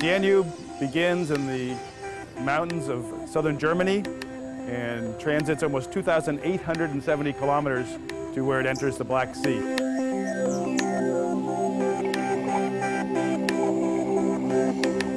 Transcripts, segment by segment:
Danube begins in the mountains of southern Germany and transits almost 2,870 kilometers to where it enters the Black Sea.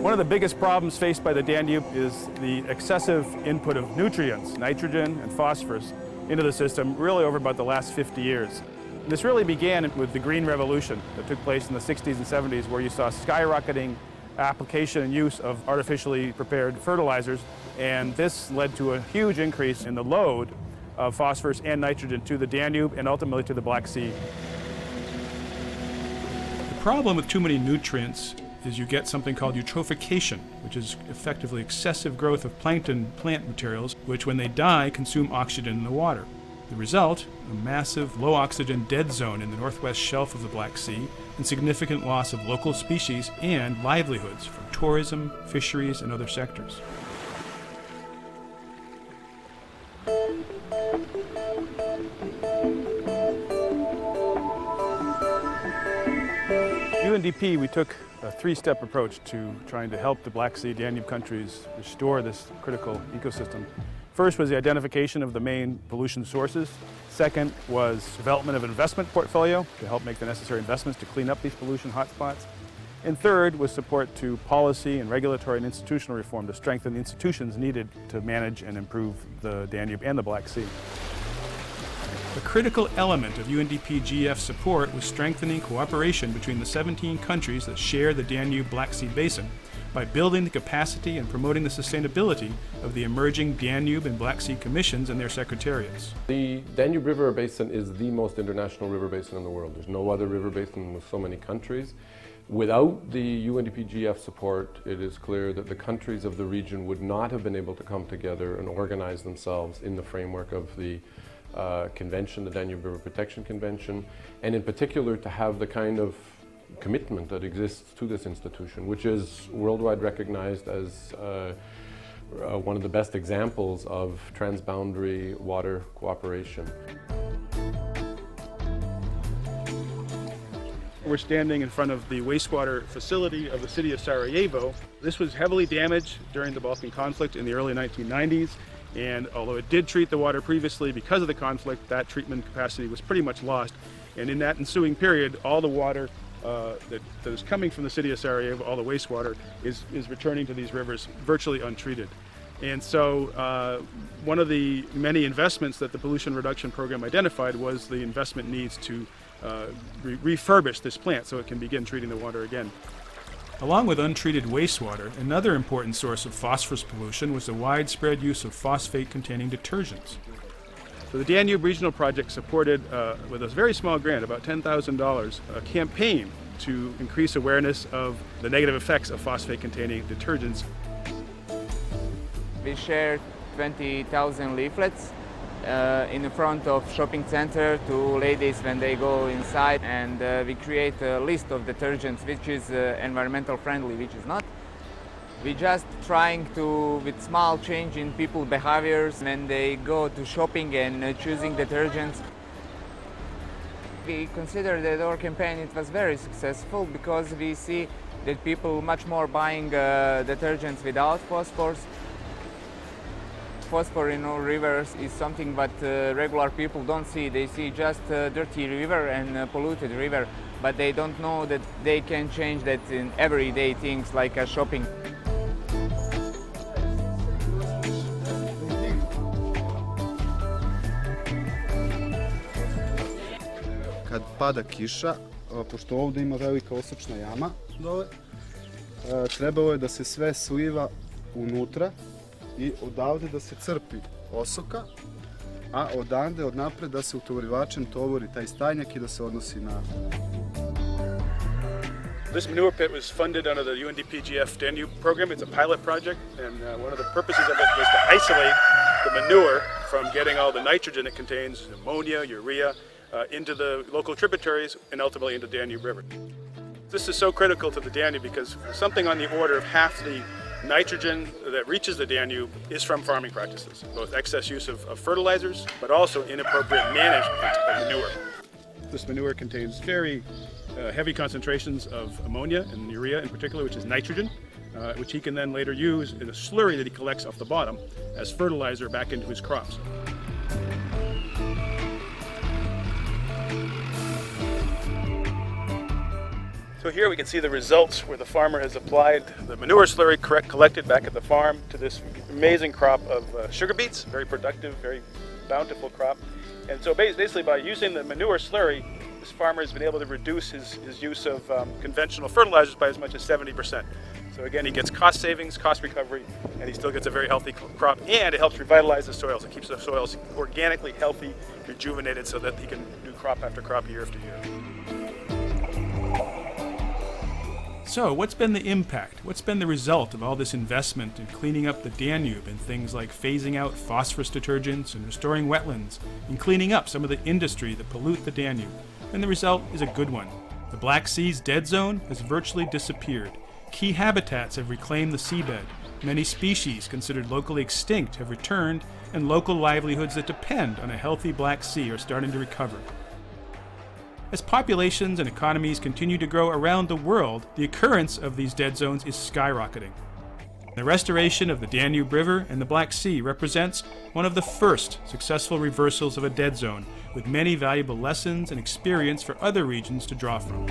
One of the biggest problems faced by the Danube is the excessive input of nutrients, nitrogen and phosphorus, into the system really over about the last 50 years. And this really began with the Green Revolution that took place in the 60s and 70s, where you saw skyrocketing application and use of artificially prepared fertilizers, and this led to a huge increase in the load of phosphorus and nitrogen to the Danube and ultimately to the Black Sea. The problem with too many nutrients is you get something called eutrophication, which is effectively excessive growth of plankton plant materials, which when they die consume oxygen in the water. The result, a massive low-oxygen dead zone in the northwest shelf of the Black Sea and significant loss of local species and livelihoods from tourism, fisheries, and other sectors. UNDP, we took a three-step approach to trying to help the Black Sea Danube countries restore this critical ecosystem. First was the identification of the main pollution sources. Second was development of an investment portfolio to help make the necessary investments to clean up these pollution hotspots. And third was support to policy and regulatory and institutional reform to strengthen the institutions needed to manage and improve the Danube and the Black Sea. A critical element of UNDP GF support was strengthening cooperation between the 17 countries that share the Danube-Black Sea basin by building the capacity and promoting the sustainability of the emerging Danube and Black Sea commissions and their secretariats. The Danube River Basin is the most international river basin in the world. There's no other river basin with so many countries. Without the UNDP GF support, it is clear that the countries of the region would not have been able to come together and organize themselves in the framework of the convention, the Danube River Protection Convention, and in particular to have the kind of commitment that exists to this institution, which is worldwide recognized as one of the best examples of transboundary water cooperation. We're standing in front of the wastewater facility of the city of Sarajevo. This was heavily damaged during the Balkan conflict in the early 1990s. And although it did treat the water previously, because of the conflict, that treatment capacity was pretty much lost. And in that ensuing period, all the water that is coming from the city of Sarajevo, all the wastewater, is returning to these rivers virtually untreated. And so one of the many investments that the pollution reduction program identified was the investment needs to refurbish this plant so it can begin treating the water again. Along with untreated wastewater, another important source of phosphorus pollution was the widespread use of phosphate-containing detergents. So the Danube Regional Project supported, with a very small grant, about $10,000, a campaign to increase awareness of the negative effects of phosphate-containing detergents. We shared 20,000 leaflets in the front of shopping center to ladies when they go inside, and we create a list of detergents which is environmental friendly, which is not. We're just trying to, with small change in people behaviors when they go to shopping and choosing detergents. We consider that our campaign it was very successful because we see that people much more buying detergents without phosphorus. Phosphor in our rivers is something that regular people don't see. They see just a dirty river and a polluted river, but they don't know that they can change that in everyday things like shopping. Kad pada kiša, pošto ovdje ima velika osočna jama dole, trebalo je da se sve sliva unutra i odavde da se crpi osoka, a odande odnapred da se utovarivačem tovori taj stajnjak i da se odnosi na... This manure pit was funded under the UNDP GF Danube program. It's a pilot project, and one of the purposes of it was to isolate the manure from getting all the nitrogen it contains, ammonia, urea, into the local tributaries and ultimately into the Danube River. This is so critical to the Danube because something on the order of half the nitrogen that reaches the Danube is from farming practices, both excess use of fertilizers, but also inappropriate management of manure. This manure contains very heavy concentrations of ammonia and urea in particular, which is nitrogen, which he can then later use in a slurry that he collects off the bottom as fertilizer back into his crops. So here we can see the results where the farmer has applied the manure slurry collected back at the farm to this amazing crop of sugar beets, very productive, very bountiful crop. And so basically by using the manure slurry, this farmer has been able to reduce his use of conventional fertilizers by as much as 70%. So again, he gets cost savings, cost recovery, and he still gets a very healthy crop, and it helps revitalize the soils. It keeps the soils organically healthy, rejuvenated, so that he can do crop after crop, year after year. So, what's been the impact? What's been the result of all this investment in cleaning up the Danube in things like phasing out phosphorus detergents and restoring wetlands and cleaning up some of the industry that pollute the Danube? And the result is a good one. The Black Sea's dead zone has virtually disappeared. Key habitats have reclaimed the seabed. Many species considered locally extinct have returned, and local livelihoods that depend on a healthy Black Sea are starting to recover. As populations and economies continue to grow around the world, the occurrence of these dead zones is skyrocketing. The restoration of the Danube River and the Black Sea represents one of the first successful reversals of a dead zone, with many valuable lessons and experience for other regions to draw from.